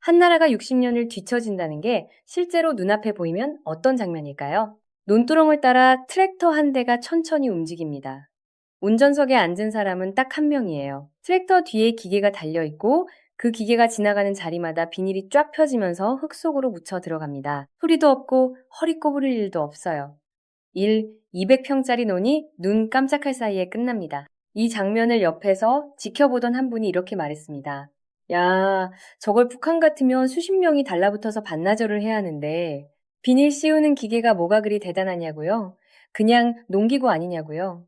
한 나라가 60년을 뒤처진다는 게 실제로 눈앞에 보이면 어떤 장면일까요? 논두렁을 따라 트랙터 한 대가 천천히 움직입니다. 운전석에 앉은 사람은 딱 한 명이에요. 트랙터 뒤에 기계가 달려있고 그 기계가 지나가는 자리마다 비닐이 쫙 펴지면서 흙 속으로 묻혀 들어갑니다. 소리도 없고 허리 꼬부릴 일도 없어요. 200평짜리 논이 눈 깜짝할 사이에 끝납니다. 이 장면을 옆에서 지켜보던 한 분이 이렇게 말했습니다. 야, 저걸 북한 같으면 수십 명이 달라붙어서 반나절을 해야 하는데 비닐 씌우는 기계가 뭐가 그리 대단하냐고요? 그냥 농기구 아니냐고요?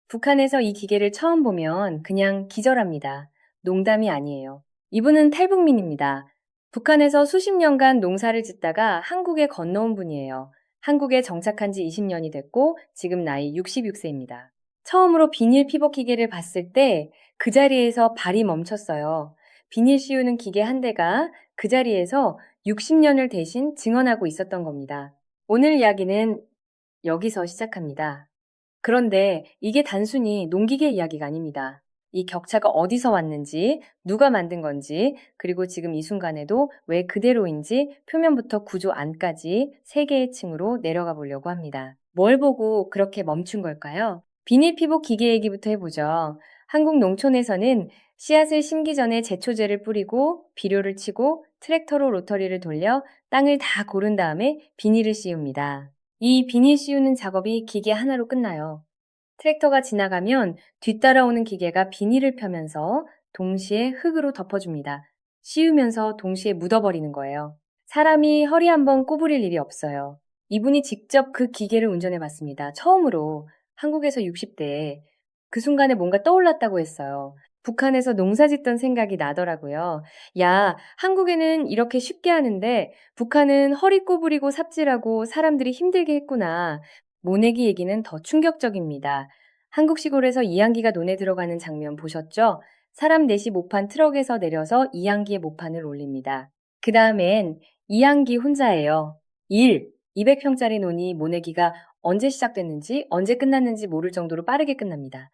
북한에서 이 기계를 처음 보면 그냥 기절합니다. 농담이 아니에요. 이분은 탈북민입니다. 북한에서 수십 년간 농사를 짓다가 한국에 건너온 분이에요. 한국에 정착한 지 20년이 됐고 지금 나이 66세입니다. 처음으로 비닐 피복 기계를 봤을 때 그 자리에서 발이 멈췄어요. 비닐 씌우는 기계 한 대가 그 자리에서 60년을 대신 증언하고 있었던 겁니다. 오늘 이야기는 여기서 시작합니다. 그런데 이게 단순히 농기계 이야기가 아닙니다. 이 격차가 어디서 왔는지, 누가 만든 건지, 그리고 지금 이 순간에도 왜 그대로인지 표면부터 구조 안까지 세 개의 층으로 내려가 보려고 합니다. 뭘 보고 그렇게 멈춘 걸까요? 비닐 피복 기계 얘기부터 해보죠. 한국 농촌에서는 씨앗을 심기 전에 제초제를 뿌리고 비료를 치고 트랙터로 로터리를 돌려 땅을 다 고른 다음에 비닐을 씌웁니다. 이 비닐 씌우는 작업이 기계 하나로 끝나요. 트랙터가 지나가면 뒤따라오는 기계가 비닐을 펴면서 동시에 흙으로 덮어줍니다. 씌우면서 동시에 묻어버리는 거예요. 사람이 허리 한번 꼬부릴 일이 없어요. 이분이 직접 그 기계를 운전해 봤습니다. 처음으로 한국에서 60대에 그 순간에 뭔가 떠올랐다고 했어요. 북한에서 농사 짓던 생각이 나더라고요. 야, 한국에는 이렇게 쉽게 하는데 북한은 허리 꼬부리고 삽질하고 사람들이 힘들게 했구나. 모내기 얘기는 더 충격적입니다. 한국 시골에서 이양기가 논에 들어가는 장면 보셨죠? 사람 넷이 모판 트럭에서 내려서 이양기의 모판을 올립니다. 그 다음엔 이양기 혼자예요. 200평짜리 논이 모내기가 언제 시작됐는지 언제 끝났는지 모를 정도로 빠르게 끝납니다.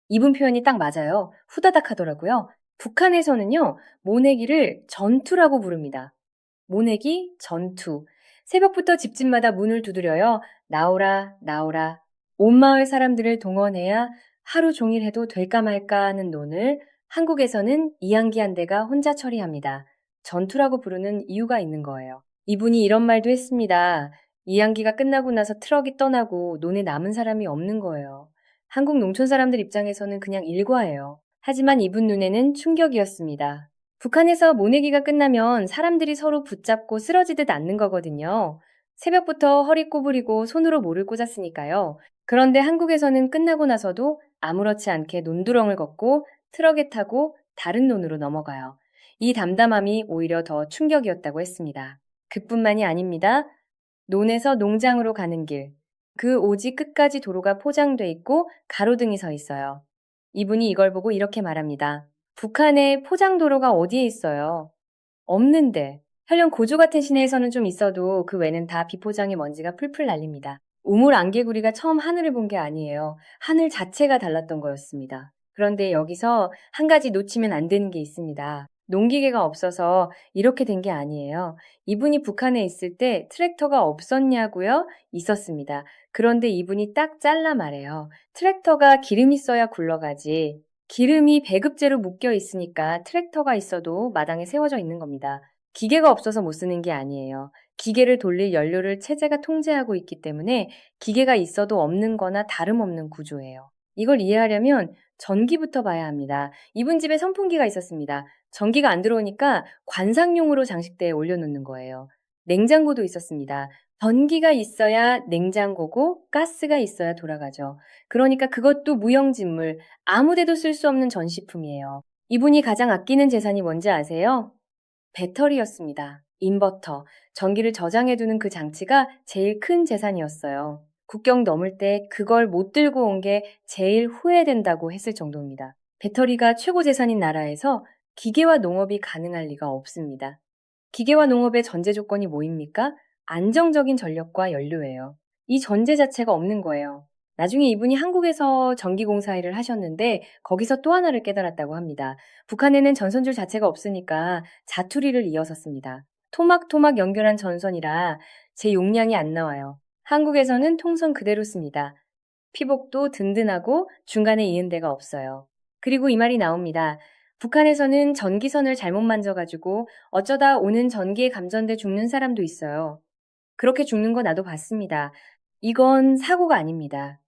이분 표현이 딱 맞아요. 후다닥 하더라고요. 북한에서는요, 모내기를 전투라고 부릅니다. 모내기, 전투. 새벽부터 집집마다 문을 두드려요. 나오라, 나오라. 온 마을 사람들을 동원해야 하루 종일 해도 될까 말까 하는 논을 한국에서는 이양기 한 대가 혼자 처리합니다. 전투라고 부르는 이유가 있는 거예요. 이분이 이런 말도 했습니다. 이양기가 끝나고 나서 트럭이 떠나고 논에 남은 사람이 없는 거예요. 한국 농촌 사람들 입장에서는 그냥 일과예요. 하지만 이분 눈에는 충격이었습니다. 북한에서 모내기가 끝나면 사람들이 서로 붙잡고 쓰러지듯 앉는 거거든요. 새벽부터 허리 꼬부리고 손으로 모를 꽂았으니까요. 그런데 한국에서는 끝나고 나서도 아무렇지 않게 논두렁을 걷고 트럭에 타고 다른 논으로 넘어가요. 이 담담함이 오히려 더 충격이었다고 했습니다. 그뿐만이 아닙니다. 논에서 농장으로 가는 길. 그 오지 끝까지 도로가 포장돼 있고 가로등이 서 있어요. 이분이 이걸 보고 이렇게 말합니다. 북한에 포장도로가 어디에 있어요? 없는데. 혈령 고조 같은 시내에서는 좀 있어도 그 외는 다 비포장의 먼지가 풀풀 날립니다. 우물 안개구리가 처음 하늘을 본 게 아니에요. 하늘 자체가 달랐던 거였습니다. 그런데 여기서 한 가지 놓치면 안 되는 게 있습니다. 농기계가 없어서 이렇게 된 게 아니에요. 이분이 북한에 있을 때 트랙터가 없었냐고요? 있었습니다. 그런데 이분이 딱 잘라 말해요. 트랙터가 기름 있어야 굴러가지. 기름이 배급제로 묶여 있으니까 트랙터가 있어도 마당에 세워져 있는 겁니다. 기계가 없어서 못 쓰는 게 아니에요. 기계를 돌릴 연료를 체제가 통제하고 있기 때문에 기계가 있어도 없는 거나 다름없는 구조예요. 이걸 이해하려면 전기부터 봐야 합니다. 이분 집에 선풍기가 있었습니다. 전기가 안 들어오니까 관상용으로 장식대에 올려놓는 거예요. 냉장고도 있었습니다. 전기가 있어야 냉장고고 가스가 있어야 돌아가죠. 그러니까 그것도 무용진물, 아무데도 쓸 수 없는 전시품이에요. 이분이 가장 아끼는 재산이 뭔지 아세요? 배터리였습니다. 인버터, 전기를 저장해두는 그 장치가 제일 큰 재산이었어요. 국경 넘을 때 그걸 못 들고 온 게 제일 후회된다고 했을 정도입니다. 배터리가 최고 재산인 나라에서 기계와 농업이 가능할 리가 없습니다. 기계와 농업의 전제 조건이 뭐입니까? 안정적인 전력과 연료예요. 이 전제 자체가 없는 거예요. 나중에 이분이 한국에서 전기공사 일을 하셨는데 거기서 또 하나를 깨달았다고 합니다. 북한에는 전선줄 자체가 없으니까 자투리를 이어섰습니다. 토막토막 연결한 전선이라 제 용량이 안 나와요. 한국에서는 통선 그대로 씁니다. 피복도 든든하고 중간에 이은 데가 없어요. 그리고 이 말이 나옵니다. 북한에서는 전기선을 잘못 만져가지고 어쩌다 오는 전기에 감전돼 죽는 사람도 있어요. 그렇게 죽는 거 나도 봤습니다. 이건 사고가 아닙니다.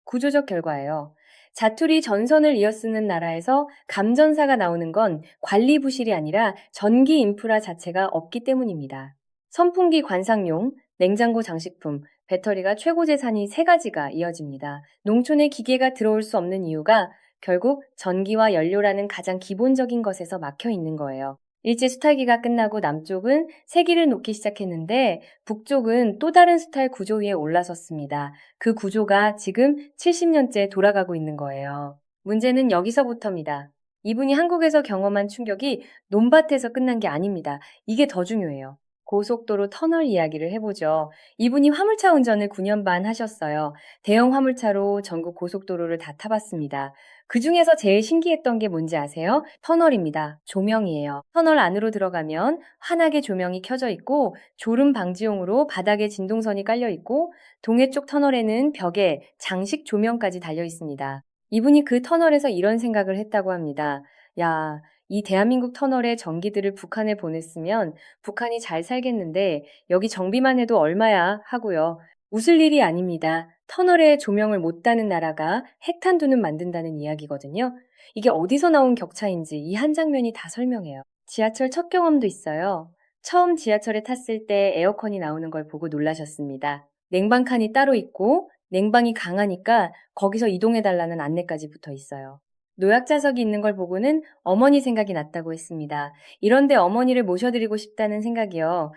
구조적 결과예요. 자투리 전선을 이어쓰는 나라에서 감전사가 나오는 건 관리 부실이 아니라 전기 인프라 자체가 없기 때문입니다. 선풍기 관상용, 냉장고 장식품, 배터리가 최고 재산이 세 가지가 이어집니다. 농촌에 기계가 들어올 수 없는 이유가 결국 전기와 연료라는 가장 기본적인 것에서 막혀 있는 거예요. 일제 수탈기가 끝나고 남쪽은 세기를 놓기 시작했는데 북쪽은 또 다른 수탈 구조 위에 올라섰습니다. 그 구조가 지금 70년째 돌아가고 있는 거예요. 문제는 여기서부터입니다. 이분이 한국에서 경험한 충격이 논밭에서 끝난 게 아닙니다. 이게 더 중요해요. 고속도로 터널 이야기를 해보죠. 이분이 화물차 운전을 9년 반 하셨어요. 대형 화물차로 전국 고속도로를 다 타봤습니다. 그 중에서 제일 신기했던 게 뭔지 아세요? 터널입니다. 조명이에요. 터널 안으로 들어가면 환하게 조명이 켜져 있고 졸음 방지용으로 바닥에 진동선이 깔려 있고 동해 쪽 터널에는 벽에 장식 조명까지 달려 있습니다. 이분이 그 터널에서 이런 생각을 했다고 합니다. 야, 이 대한민국 터널에 전기들을 북한에 보냈으면 북한이 잘 살겠는데 여기 정비만 해도 얼마야 하고요. 웃을 일이 아닙니다. 터널에 조명을 못 다는 나라가 핵탄두는 만든다는 이야기거든요. 이게 어디서 나온 격차인지 이 한 장면이 다 설명해요. 지하철 첫 경험도 있어요. 처음 지하철에 탔을 때 에어컨이 나오는 걸 보고 놀라셨습니다. 냉방칸이 따로 있고 냉방이 강하니까 거기서 이동해달라는 안내까지 붙어 있어요. 노약자석이 있는 걸 보고는 어머니 생각이 났다고 했습니다. 이런데 어머니를 모셔드리고 싶다는 생각이요.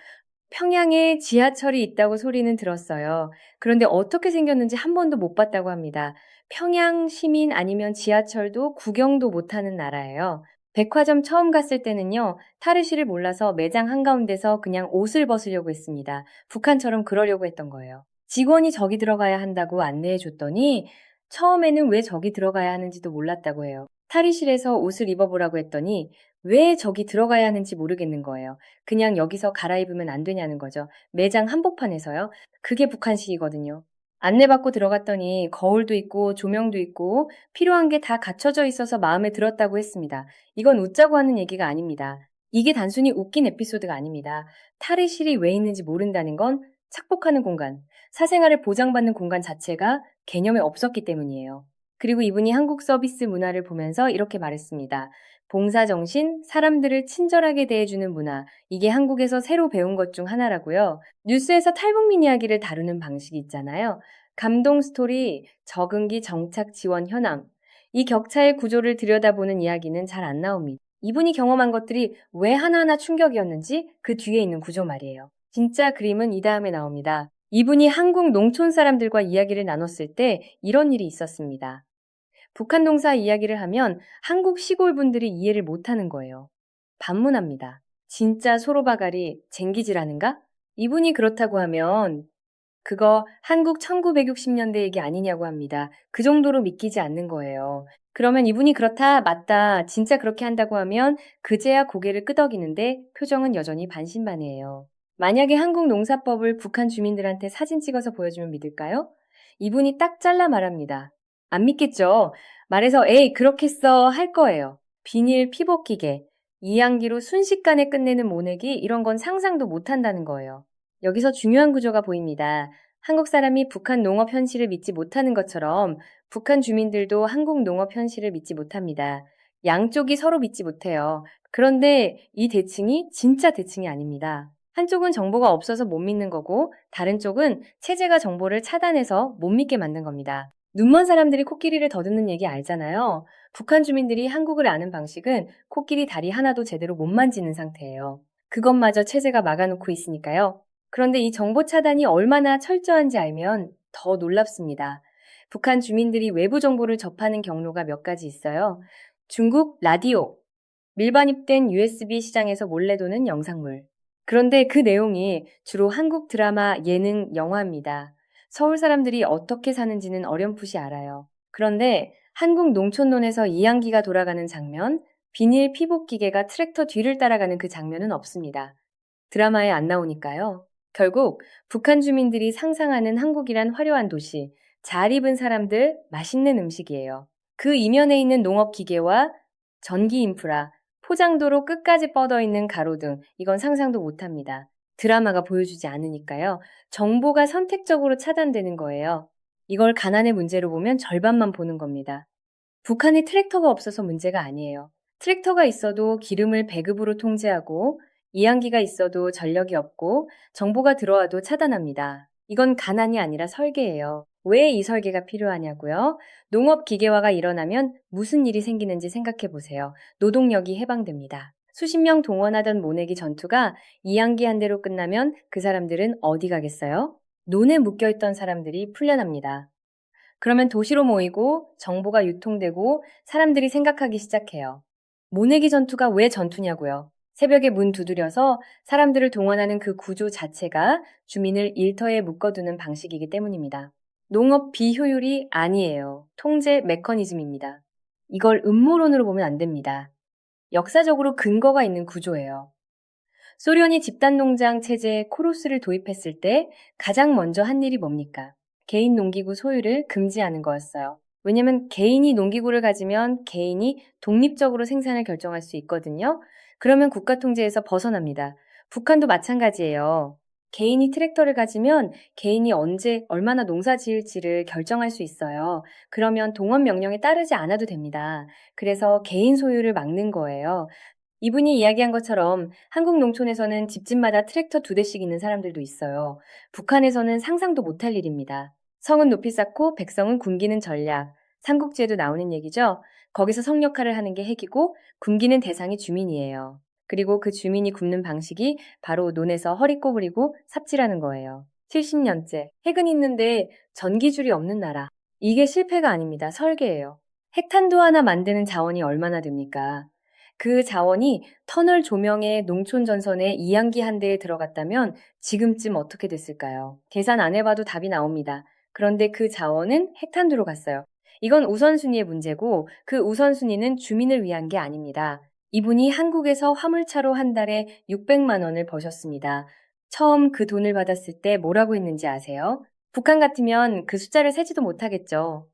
평양에 지하철이 있다고 소리는 들었어요. 그런데 어떻게 생겼는지 한 번도 못 봤다고 합니다. 평양 시민 아니면 지하철도 구경도 못하는 나라예요. 백화점 처음 갔을 때는요, 탈의실을 몰라서 매장 한가운데서 그냥 옷을 벗으려고 했습니다. 북한처럼 그러려고 했던 거예요. 직원이 저기 들어가야 한다고 안내해 줬더니 처음에는 왜 저기 들어가야 하는지도 몰랐다고 해요. 탈의실에서 옷을 입어보라고 했더니 왜 저기 들어가야 하는지 모르겠는 거예요. 그냥 여기서 갈아입으면 안 되냐는 거죠. 매장 한복판에서요. 그게 북한식이거든요. 안내받고 들어갔더니 거울도 있고 조명도 있고 필요한 게 다 갖춰져 있어서 마음에 들었다고 했습니다. 이건 웃자고 하는 얘기가 아닙니다. 이게 단순히 웃긴 에피소드가 아닙니다. 탈의실이 왜 있는지 모른다는 건 착복하는 공간, 사생활을 보장받는 공간 자체가 개념에 없었기 때문이에요. 그리고 이분이 한국 서비스 문화를 보면서 이렇게 말했습니다. 봉사정신, 사람들을 친절하게 대해주는 문화, 이게 한국에서 새로 배운 것 중 하나라고요. 뉴스에서 탈북민 이야기를 다루는 방식이 있잖아요. 감동 스토리, 적응기 정착 지원 현황. 이 격차의 구조를 들여다보는 이야기는 잘 안 나옵니다. 이분이 경험한 것들이 왜 하나하나 충격이었는지 그 뒤에 있는 구조 말이에요. 진짜 그림은 이 다음에 나옵니다. 이분이 한국 농촌 사람들과 이야기를 나눴을 때 이런 일이 있었습니다. 북한 농사 이야기를 하면 한국 시골 분들이 이해를 못하는 거예요. 반문합니다. 진짜 소로바가리 쟁기지라는가? 이분이 그렇다고 하면 그거 한국 1960년대 얘기 아니냐고 합니다. 그 정도로 믿기지 않는 거예요. 그러면 이분이 그렇다, 맞다, 진짜 그렇게 한다고 하면 그제야 고개를 끄덕이는데 표정은 여전히 반신반의해요. 만약에 한국 농사법을 북한 주민들한테 사진 찍어서 보여주면 믿을까요? 이분이 딱 잘라 말합니다. 안 믿겠죠? 말해서 에이 그렇게 써 할 거예요. 비닐 피복기계, 이항기로 순식간에 끝내는 모내기 이런 건 상상도 못 한다는 거예요. 여기서 중요한 구조가 보입니다. 한국 사람이 북한 농업 현실을 믿지 못하는 것처럼 북한 주민들도 한국 농업 현실을 믿지 못합니다. 양쪽이 서로 믿지 못해요. 그런데 이 대칭이 진짜 대칭이 아닙니다. 한쪽은 정보가 없어서 못 믿는 거고 다른 쪽은 체제가 정보를 차단해서 못 믿게 만든 겁니다. 눈먼 사람들이 코끼리를 더듬는 얘기 알잖아요. 북한 주민들이 한국을 아는 방식은 코끼리 다리 하나도 제대로 못 만지는 상태예요. 그것마저 체제가 막아놓고 있으니까요. 그런데 이 정보 차단이 얼마나 철저한지 알면 더 놀랍습니다. 북한 주민들이 외부 정보를 접하는 경로가 몇 가지 있어요. 중국 라디오, 밀반입된 USB 시장에서 몰래 도는 영상물. 그런데 그 내용이 주로 한국 드라마, 예능, 영화입니다. 서울 사람들이 어떻게 사는지는 어렴풋이 알아요. 그런데 한국 농촌론에서 이양기가 돌아가는 장면, 비닐 피복 기계가 트랙터 뒤를 따라가는 그 장면은 없습니다. 드라마에 안 나오니까요. 결국 북한 주민들이 상상하는 한국이란 화려한 도시, 잘 입은 사람들, 맛있는 음식이에요. 그 이면에 있는 농업 기계와 전기 인프라, 포장도로 끝까지 뻗어 있는 가로등, 이건 상상도 못합니다. 드라마가 보여주지 않으니까요. 정보가 선택적으로 차단되는 거예요. 이걸 가난의 문제로 보면 절반만 보는 겁니다. 북한에 트랙터가 없어서 문제가 아니에요. 트랙터가 있어도 기름을 배급으로 통제하고 이양기가 있어도 전력이 없고 정보가 들어와도 차단합니다. 이건 가난이 아니라 설계예요. 왜 이 설계가 필요하냐고요? 농업 기계화가 일어나면 무슨 일이 생기는지 생각해 보세요. 노동력이 해방됩니다. 수십 명 동원하던 모내기 전투가 이양기 한 대로 끝나면 그 사람들은 어디 가겠어요? 논에 묶여있던 사람들이 풀려납니다. 그러면 도시로 모이고 정보가 유통되고 사람들이 생각하기 시작해요. 모내기 전투가 왜 전투냐고요? 새벽에 문 두드려서 사람들을 동원하는 그 구조 자체가 주민을 일터에 묶어두는 방식이기 때문입니다. 농업 비효율이 아니에요. 통제 메커니즘입니다. 이걸 음모론으로 보면 안 됩니다. 역사적으로 근거가 있는 구조예요. 소련이 집단농장 체제에 코로스를 도입했을 때 가장 먼저 한 일이 뭡니까? 개인 농기구 소유를 금지하는 거였어요. 왜냐면 개인이 농기구를 가지면 개인이 독립적으로 생산을 결정할 수 있거든요. 그러면 국가 통제에서 벗어납니다. 북한도 마찬가지예요. 개인이 트랙터를 가지면 개인이 언제 얼마나 농사 지을지를 결정할 수 있어요. 그러면 동원 명령에 따르지 않아도 됩니다. 그래서 개인 소유를 막는 거예요. 이분이 이야기한 것처럼 한국 농촌에서는 집집마다 트랙터 2대씩 있는 사람들도 있어요. 북한에서는 상상도 못할 일입니다. 성은 높이 쌓고 백성은 굶기는 전략. 삼국지에도 나오는 얘기죠. 거기서 성 역할을 하는 게 핵이고 굶기는 대상이 주민이에요. 그리고 그 주민이 굶는 방식이 바로 논에서 허리 꼬부리고 삽질하는 거예요. 70년째 핵은 있는데 전기줄이 없는 나라. 이게 실패가 아닙니다. 설계예요. 핵탄두 하나 만드는 자원이 얼마나 됩니까? 그 자원이 터널 조명에 농촌 전선에 이양기 한 대에 들어갔다면 지금쯤 어떻게 됐을까요? 계산 안 해봐도 답이 나옵니다. 그런데 그 자원은 핵탄두로 갔어요. 이건 우선순위의 문제고 그 우선순위는 주민을 위한 게 아닙니다. 이분이 한국에서 화물차로 한 달에 600만 원을 버셨습니다. 처음 그 돈을 받았을 때 뭐라고 했는지 아세요? 북한 같으면 그 숫자를 세지도 못하겠죠.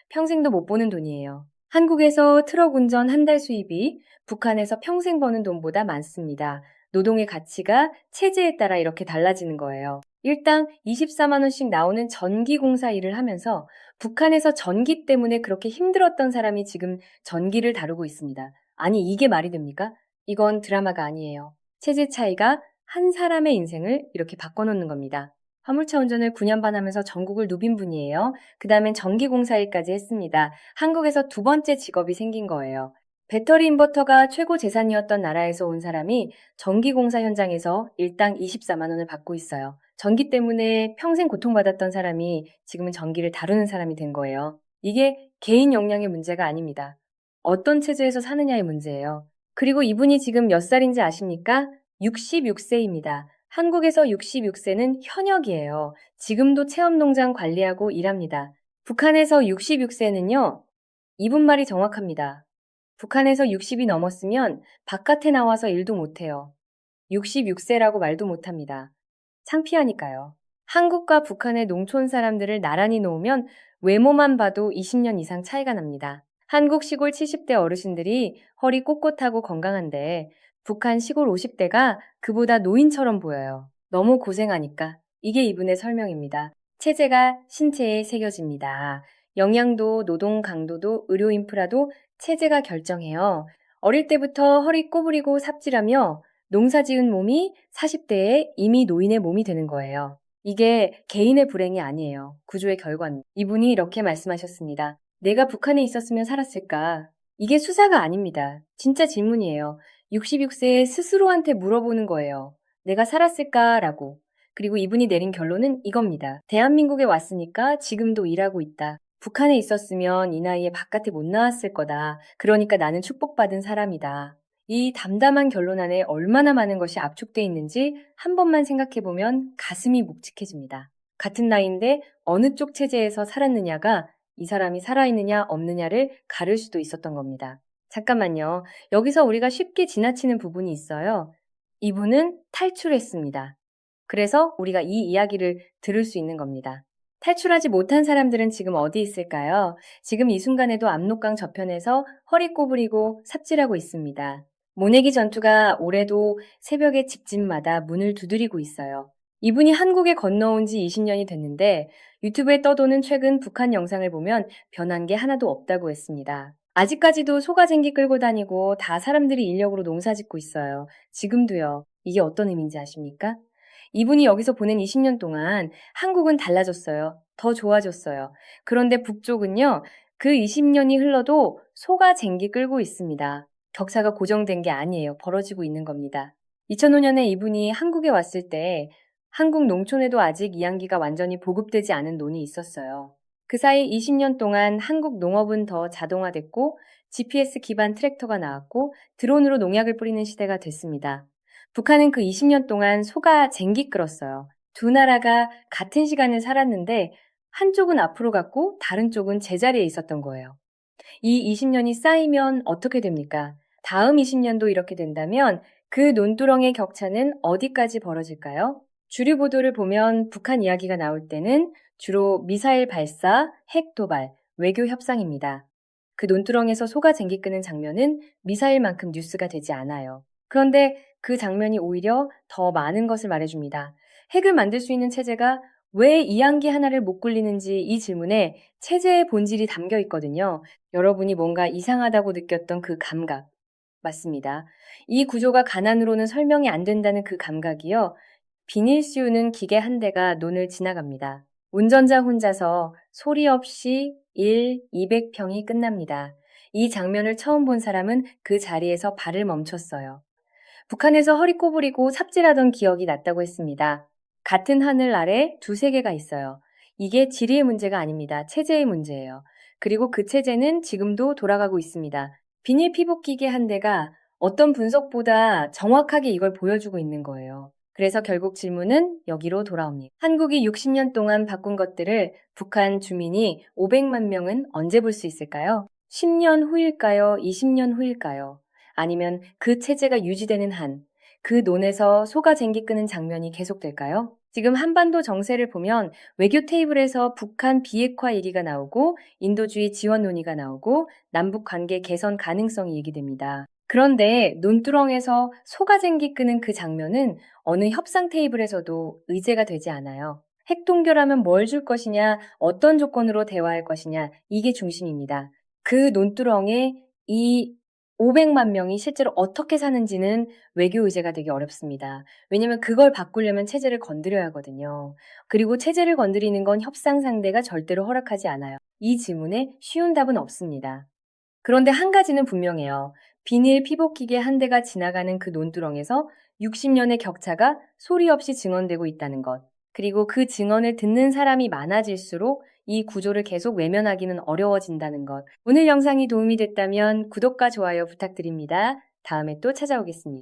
평생도 못 보는 돈이에요. 한국에서 트럭 운전 한 달 수입이 북한에서 평생 버는 돈보다 많습니다. 노동의 가치가 체제에 따라 이렇게 달라지는 거예요. 일당 24만 원씩 나오는 전기공사 일을 하면서 북한에서 전기 때문에 그렇게 힘들었던 사람이 지금 전기를 다루고 있습니다. 아니, 이게 말이 됩니까? 이건 드라마가 아니에요. 체제 차이가 한 사람의 인생을 이렇게 바꿔놓는 겁니다. 화물차 운전을 9년 반 하면서 전국을 누빈 분이에요. 그 다음엔 전기공사 일까지 했습니다. 한국에서 2번째 직업이 생긴 거예요. 배터리 인버터가 최고 재산이었던 나라에서 온 사람이 전기공사 현장에서 일당 24만 원을 받고 있어요. 전기 때문에 평생 고통받았던 사람이 지금은 전기를 다루는 사람이 된 거예요. 이게 개인 역량의 문제가 아닙니다. 어떤 체제에서 사느냐의 문제예요. 그리고 이분이 지금 몇 살인지 아십니까? 66세입니다. 한국에서 66세는 현역이에요. 지금도 체험농장 관리하고 일합니다. 북한에서 66세는요, 이분 말이 정확합니다. 북한에서 60이 넘었으면 바깥에 나와서 일도 못해요. 66세라고 말도 못합니다. 창피하니까요. 한국과 북한의 농촌 사람들을 나란히 놓으면 외모만 봐도 20년 이상 차이가 납니다. 한국 시골 70대 어르신들이 허리 꼿꼿하고 건강한데 북한 시골 50대가 그보다 노인처럼 보여요. 너무 고생하니까. 이게 이분의 설명입니다. 체제가 신체에 새겨집니다. 영양도, 노동 강도도, 의료 인프라도 체제가 결정해요. 어릴 때부터 허리 꼬부리고 삽질하며 농사 지은 몸이 40대에 이미 노인의 몸이 되는 거예요. 이게 개인의 불행이 아니에요. 구조의 결과입니다. 이분이 이렇게 말씀하셨습니다. 내가 북한에 있었으면 살았을까? 이게 수사가 아닙니다. 진짜 질문이에요. 66세에 스스로한테 물어보는 거예요. 내가 살았을까라고. 그리고 이분이 내린 결론은 이겁니다. 대한민국에 왔으니까 지금도 일하고 있다. 북한에 있었으면 이 나이에 바깥에 못 나왔을 거다. 그러니까 나는 축복받은 사람이다. 이 담담한 결론 안에 얼마나 많은 것이 압축돼 있는지 한 번만 생각해 보면 가슴이 묵직해집니다. 같은 나이인데 어느 쪽 체제에서 살았느냐가 이 사람이 살아있느냐 없느냐를 가를 수도 있었던 겁니다. 잠깐만요. 여기서 우리가 쉽게 지나치는 부분이 있어요. 이분은 탈출했습니다. 그래서 우리가 이 이야기를 들을 수 있는 겁니다. 탈출하지 못한 사람들은 지금 어디 있을까요? 지금 이 순간에도 압록강 저편에서 허리 꼬부리고 삽질하고 있습니다. 모내기 전투가 올해도 새벽에 집집마다 문을 두드리고 있어요. 이분이 한국에 건너온 지 20년이 됐는데 유튜브에 떠도는 최근 북한 영상을 보면 변한 게 하나도 없다고 했습니다. 아직까지도 소가쟁기 끌고 다니고 다 사람들이 인력으로 농사 짓고 있어요. 지금도요. 이게 어떤 의미인지 아십니까? 이분이 여기서 보낸 20년 동안 한국은 달라졌어요. 더 좋아졌어요. 그런데 북쪽은요, 그 20년이 흘러도 소가 쟁기 끌고 있습니다. 격차가 고정된 게 아니에요. 벌어지고 있는 겁니다. 2005년에 이분이 한국에 왔을 때 한국 농촌에도 아직 이양기가 완전히 보급되지 않은 논이 있었어요. 그 사이 20년 동안 한국 농업은 더 자동화됐고 GPS 기반 트랙터가 나왔고 드론으로 농약을 뿌리는 시대가 됐습니다. 북한은 그 20년 동안 소가 쟁기 끌었어요. 두 나라가 같은 시간을 살았는데 한쪽은 앞으로 갔고 다른 쪽은 제자리에 있었던 거예요. 이 20년이 쌓이면 어떻게 됩니까? 다음 20년도 이렇게 된다면 그 논두렁의 격차는 어디까지 벌어질까요? 주류 보도를 보면 북한 이야기가 나올 때는 주로 미사일 발사, 핵 도발, 외교 협상입니다. 그 논두렁에서 소가 쟁기 끄는 장면은 미사일만큼 뉴스가 되지 않아요. 그런데 그 장면이 오히려 더 많은 것을 말해줍니다. 핵을 만들 수 있는 체제가 왜 이양기 하나를 못 굴리는지 이 질문에 체제의 본질이 담겨 있거든요. 여러분이 뭔가 이상하다고 느꼈던 그 감각. 맞습니다. 이 구조가 가난으로는 설명이 안 된다는 그 감각이요. 비닐 씌우는 기계 한 대가 논을 지나갑니다. 운전자 혼자서 소리 없이 200평이 끝납니다. 이 장면을 처음 본 사람은 그 자리에서 발을 멈췄어요. 북한에서 허리 꼬부리고 삽질하던 기억이 났다고 했습니다. 같은 하늘 아래 두 세계가 있어요. 이게 지리의 문제가 아닙니다. 체제의 문제예요. 그리고 그 체제는 지금도 돌아가고 있습니다. 비닐 피복 기계 한 대가 어떤 분석보다 정확하게 이걸 보여주고 있는 거예요. 그래서 결국 질문은 여기로 돌아옵니다. 한국이 60년 동안 바꾼 것들을 북한 주민이 500만 명은 언제 볼 수 있을까요? 10년 후일까요? 20년 후일까요? 아니면 그 체제가 유지되는 한, 그 논에서 소가 쟁기 끄는 장면이 계속될까요? 지금 한반도 정세를 보면 외교 테이블에서 북한 비핵화 얘기가 나오고 인도주의 지원 논의가 나오고 남북 관계 개선 가능성이 얘기됩니다. 그런데 논두렁에서 소가 쟁기 끄는 그 장면은 어느 협상 테이블에서도 의제가 되지 않아요. 핵 동결하면 뭘 줄 것이냐, 어떤 조건으로 대화할 것이냐, 이게 중심입니다. 그 논두렁에 이 500만 명이 실제로 어떻게 사는지는 외교 의제가 되기 어렵습니다. 왜냐하면 그걸 바꾸려면 체제를 건드려야 하거든요. 그리고 체제를 건드리는 건 협상 상대가 절대로 허락하지 않아요. 이 질문에 쉬운 답은 없습니다. 그런데 한 가지는 분명해요. 비닐 피복기계 한 대가 지나가는 그 논두렁에서 60년의 격차가 소리 없이 증언되고 있다는 것. 그리고 그 증언을 듣는 사람이 많아질수록 이 구조를 계속 외면하기는 어려워진다는 것. 오늘 영상이 도움이 됐다면 구독과 좋아요 부탁드립니다. 다음에 또 찾아오겠습니다.